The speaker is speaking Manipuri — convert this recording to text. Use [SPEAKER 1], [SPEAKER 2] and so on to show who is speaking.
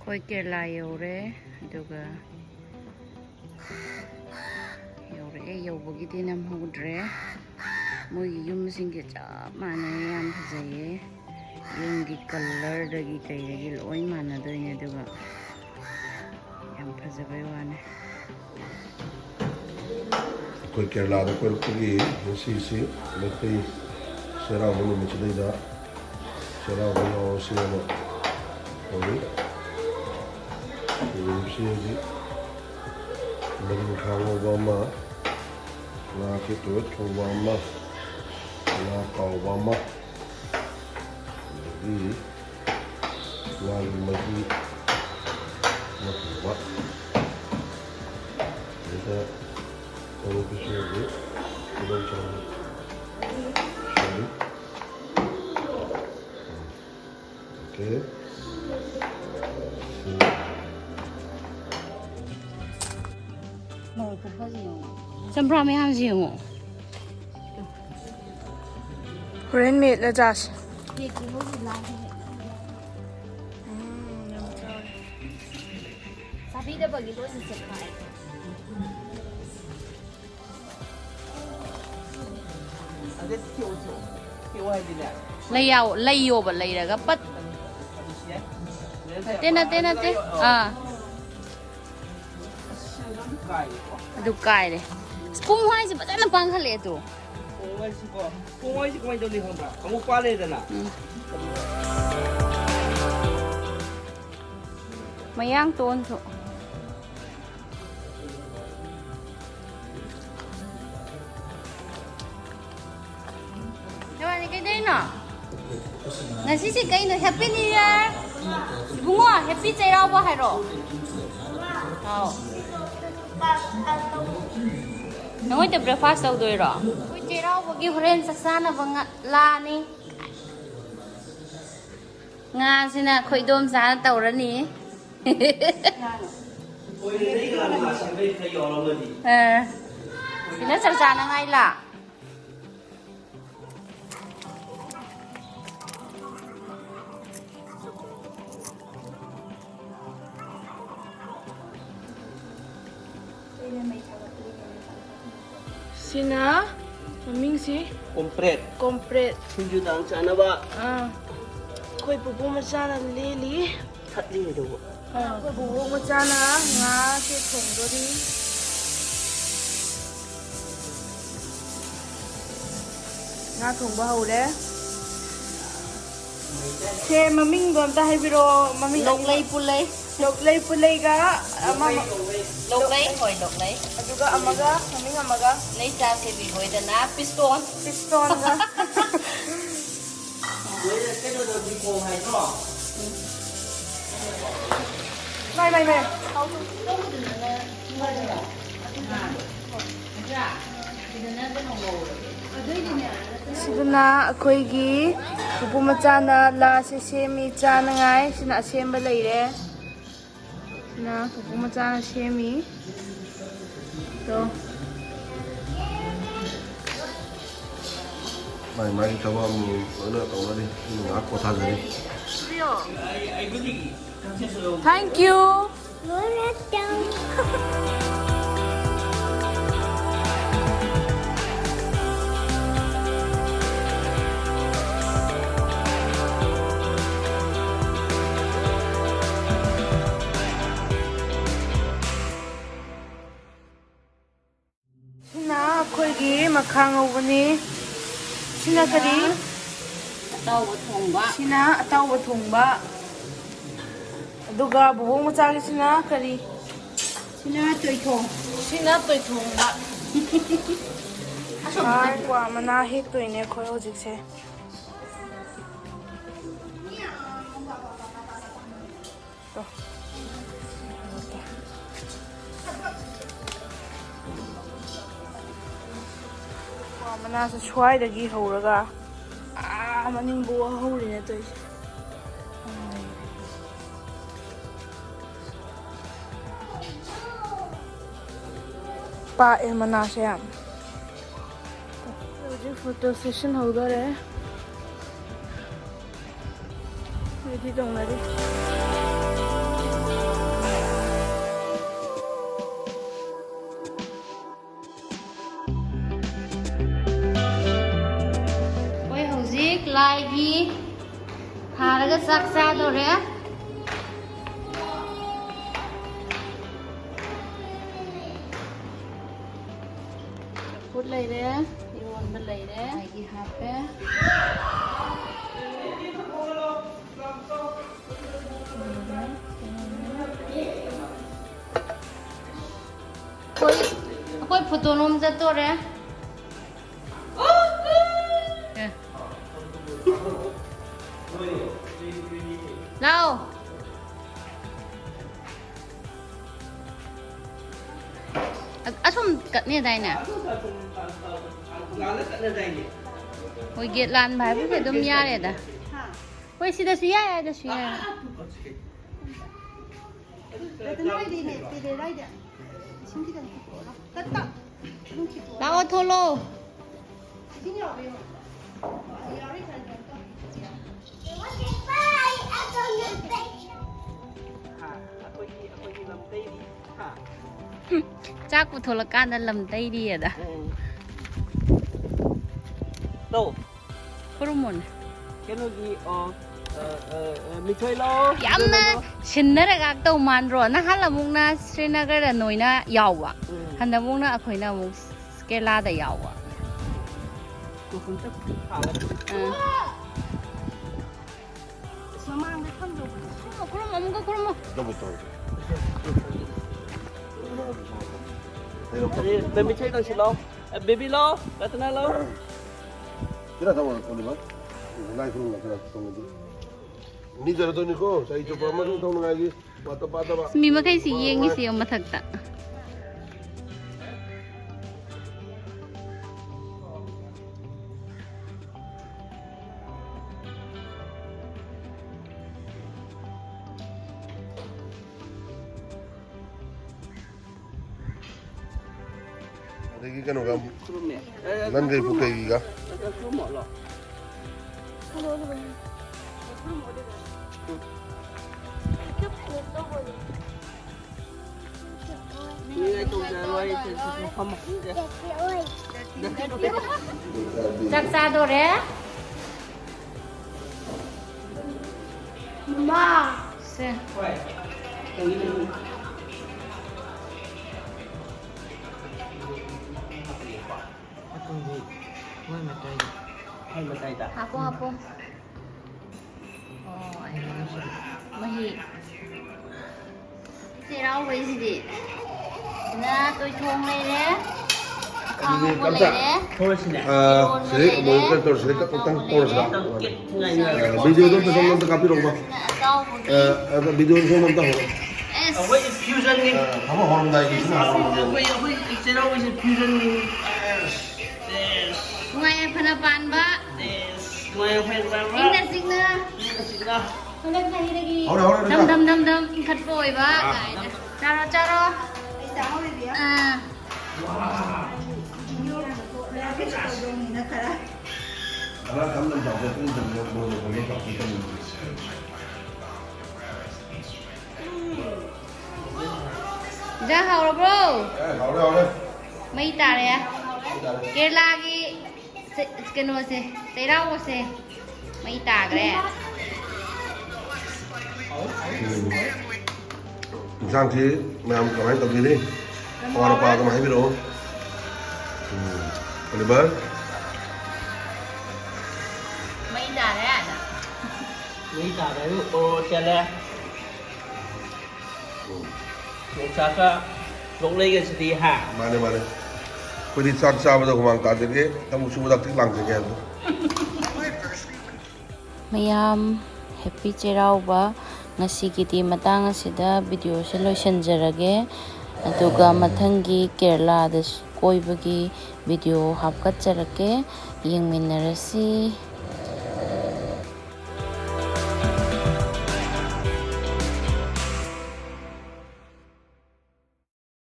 [SPEAKER 1] Koi Kerala yore, aduga yore yobugidi nam hudre. Mogi yum singe chap mane yam phajaye. Yumgi color dagi kai dagi loi mana doine aduga yam phajabai wane.
[SPEAKER 2] Koi Kerala da koi pugi si lepai sera bolu michidai da sera bolu si ano ori si di lagi khango bama na kito bama na kau bama di lagi magi na kuat kita kalau kisah itu kita cari okay.
[SPEAKER 1] Sempra me ham siyo.
[SPEAKER 3] Rain made la Josh.
[SPEAKER 1] Sabi da bagi to si sekai. Lay yo ba lay ra ga pat. Tena te. Adu kai le. Spoon hoi si bata na pang khale to.
[SPEAKER 4] Pungoi si kumai doli hamba. Kamu pale dana.
[SPEAKER 1] Mayang ton to. Jawani kay day na. Ngasi si kay no happy new year. Bungo happy chairao ba hairo. Aw. Nangoi te breakfast tau doi ro. Koi chairao ba gi horen saksana banga la ni. Nga sina khoi dom sa tau ra ni. Sina saksana ngai la.
[SPEAKER 3] Sina, maming si
[SPEAKER 4] Kompret.
[SPEAKER 3] kompret.
[SPEAKER 4] Tunju dang sana ba?
[SPEAKER 3] Koi pupu macana lili.
[SPEAKER 4] Thatli do.
[SPEAKER 3] Koi pupu macana nga ke thong dori. Nga thong ba haure. Se maming dom ta haibiro maming
[SPEAKER 1] Lok lay pulay.
[SPEAKER 3] loklay pulay ga ama
[SPEAKER 1] Lok lay hoi lok lay.
[SPEAKER 3] aduga amaga maming amaga
[SPEAKER 1] Lay sa se bi hoi da na piston.
[SPEAKER 3] piston ga mai sidana akoigi pupu macana la se semi chanangai sina asemba leire sina pupu macana semi to
[SPEAKER 2] mai tawa mu ana tawa ni ngak ko tha jari
[SPEAKER 3] thank you sina akoigi makhang ubani sina kari
[SPEAKER 1] Tao ba thong ba.
[SPEAKER 3] sina atawba thongba aduga bubong macagi sina kari
[SPEAKER 1] Sina toy thong.
[SPEAKER 3] sina toy thongba ai kwa mana hek toine khoi hojik se to kwa mana sa swai dagi horaga maning bo hori ne toy pa e mana se am to photo session hodare ready dong na ri
[SPEAKER 1] ꯍꯋꯥꯏꯒꯤ ꯊꯥꯔꯒ ꯆꯥꯛ ꯆꯥꯗꯣꯔꯦ ꯐꯨꯠ ꯂꯩꯔꯦ ꯏꯔꯣꯟꯕ ꯂꯩꯔꯦ ꯍꯋꯥꯏꯒꯤ ꯍꯥꯞꯄꯦ ꯑꯩꯈꯣꯏ ꯐꯣꯇꯣꯅꯣꯝ ꯆꯠꯇꯣꯔꯦ ꯂꯥꯛꯑꯣ ꯑꯁꯨꯝ ꯀꯠꯅꯦꯗꯥꯏꯅꯦ ꯍꯣꯏ ꯒꯦꯠ ꯂꯥꯟꯕ ꯍꯥꯏꯕꯁꯦ ꯑꯗꯨꯝ ꯌꯥꯔꯦꯗ ꯍꯣꯏ ꯁꯤꯗꯁꯨ ꯌꯥꯏ ꯑꯗꯁꯨ ꯌꯥꯏ ꯂꯥꯛꯑꯣ ꯊꯣꯛꯂꯛꯑꯣ ꯆꯥꯛ ꯄꯨꯊꯣꯛꯂꯀꯥꯟꯗ ꯂꯝ ꯇꯩꯔꯤꯌꯦꯗ
[SPEAKER 4] đâu
[SPEAKER 1] ꯈꯨꯔꯨꯝꯃꯣꯅꯦ
[SPEAKER 4] kenogi mithoi lo
[SPEAKER 1] ꯌꯥꯝꯅ ꯁꯤꯟꯅꯔꯒ ꯇꯧ ꯃꯥꯟꯗ꯭ꯔꯣ ꯅꯍꯥꯟ ꯑꯃꯨꯛꯅ ꯁ꯭ꯔꯤꯅꯒꯔꯗ ꯅꯣꯏꯅ ꯌꯥꯎꯕ ꯍꯟꯗꯛꯃꯨꯛꯅ ꯑꯩꯈꯣꯏꯅ ꯑꯃꯨꯛ ꯀꯦꯔꯂꯥꯗ ꯌꯥꯎꯕ ꯈꯨꯔꯨꯝꯃꯣ ꯑꯃꯨꯛꯀ ꯈꯨꯔꯨꯝꯃꯣ
[SPEAKER 4] baby chơi đang xịt lo baby lo Ratna lo
[SPEAKER 2] Kira sama Oliver. Lai kurung lah kira tong itu. Ni jara tu ni ko, saya coba masuk tong lagi. Mata pada ba.
[SPEAKER 1] ꯃꯤ ꯃꯈꯩꯁꯤ ꯌꯦꯡꯉꯤꯁꯤ ꯃꯊꯛꯇ
[SPEAKER 2] Lagi kan orang
[SPEAKER 4] krum ne
[SPEAKER 2] nan gay bukai giga.
[SPEAKER 4] krum mo lo ni ai tu ja loi che không mo
[SPEAKER 1] ꯆꯥꯛ ꯆꯥꯗꯣꯔꯦ ꯁꯦ
[SPEAKER 4] hai mà tay ta
[SPEAKER 1] ꯍꯥꯞꯄꯣ ꯍꯥꯞꯄꯣ ꯍꯣꯏ ꯃꯍꯤ ꯆꯩꯔꯥꯎꯕꯩꯁꯤꯗꯤ ꯁꯤꯅ ꯇꯣꯏꯊꯣꯡ ꯂꯩꯔꯦ ꯈꯥꯡꯕ ꯂꯩꯔꯦ
[SPEAKER 4] thôi xin nè
[SPEAKER 2] Sini mau kan terus sini kan tentang terus lah. Video tu tu sama tu kapi rumah.
[SPEAKER 1] ꯑꯇꯥꯎꯕꯒꯤ
[SPEAKER 2] Video tu sama tu.
[SPEAKER 1] ꯑꯦꯁ
[SPEAKER 4] với fusion đi
[SPEAKER 2] Kamu orang dah ini semua orang.
[SPEAKER 4] với cái đâu với fusion đi
[SPEAKER 1] ꯅꯨꯡꯉꯥꯏ ꯌꯥꯏꯐꯅ ꯄꯥꯟꯕ
[SPEAKER 4] ngoài phải làm
[SPEAKER 1] ꯏꯪꯅ ꯆꯤꯛꯅ
[SPEAKER 4] xịt ra
[SPEAKER 1] ꯍꯟꯗꯛ ꯆꯍꯤꯗꯒꯤ
[SPEAKER 2] Hore, hore,
[SPEAKER 1] ꯗꯝ ꯗꯝ ꯗꯝ ꯗꯝ ꯏꯟꯈꯠꯄ ꯑꯣꯏꯕ ꯀꯥꯏꯅ ꯆꯥꯔꯣ ꯆꯥꯔꯣ
[SPEAKER 2] Karena kamu dah jauh pun jangan boleh tak kita ni.
[SPEAKER 1] ꯏꯟꯖꯥꯡ ꯍꯥꯎꯔꯕ꯭ꯔꯣ
[SPEAKER 2] Hore.
[SPEAKER 1] ꯃꯩ ꯇꯥꯔꯦ ꯀꯦꯔꯂꯥꯒꯤ ꯀꯩꯅꯣꯁꯦ ꯆꯩꯔꯥꯎꯕꯁꯦ ꯃꯩ ꯇꯥꯈ꯭ꯔꯦ
[SPEAKER 2] Insang sih, macam kemarin tak begini. Orang apa kemarin biru. Oliver.
[SPEAKER 1] ꯃꯩ ꯇꯥꯔꯦ ꯑꯗ
[SPEAKER 4] mấy cả đấy ô xe le một cha ka lúc lấy cái gì hả
[SPEAKER 2] Mana. Kau di saksa betul kau mangkat jadi, kamu suruh tak tik langsung kan.
[SPEAKER 1] ꯃꯌꯥꯝ ꯍꯦꯄꯤ ꯆꯩꯔꯥꯎꯕ ꯉꯁꯤꯒꯤꯗꯤ ꯃꯇꯥꯡ ꯑꯁꯤꯗ ꯚꯤꯗꯤꯑꯣꯁꯦ ꯂꯣꯏꯁꯤꯟꯖꯔꯒꯦ ꯑꯗꯨꯒ ꯃꯊꯪꯒꯤ ꯀꯦꯔꯂꯥꯗ ꯀꯣꯏꯕꯒꯤ ꯚꯤꯗꯤꯑꯣ ꯍꯥꯞꯀꯠꯆꯔꯛꯀꯦ ꯌꯦꯡꯃꯤꯟꯅꯔꯁꯤ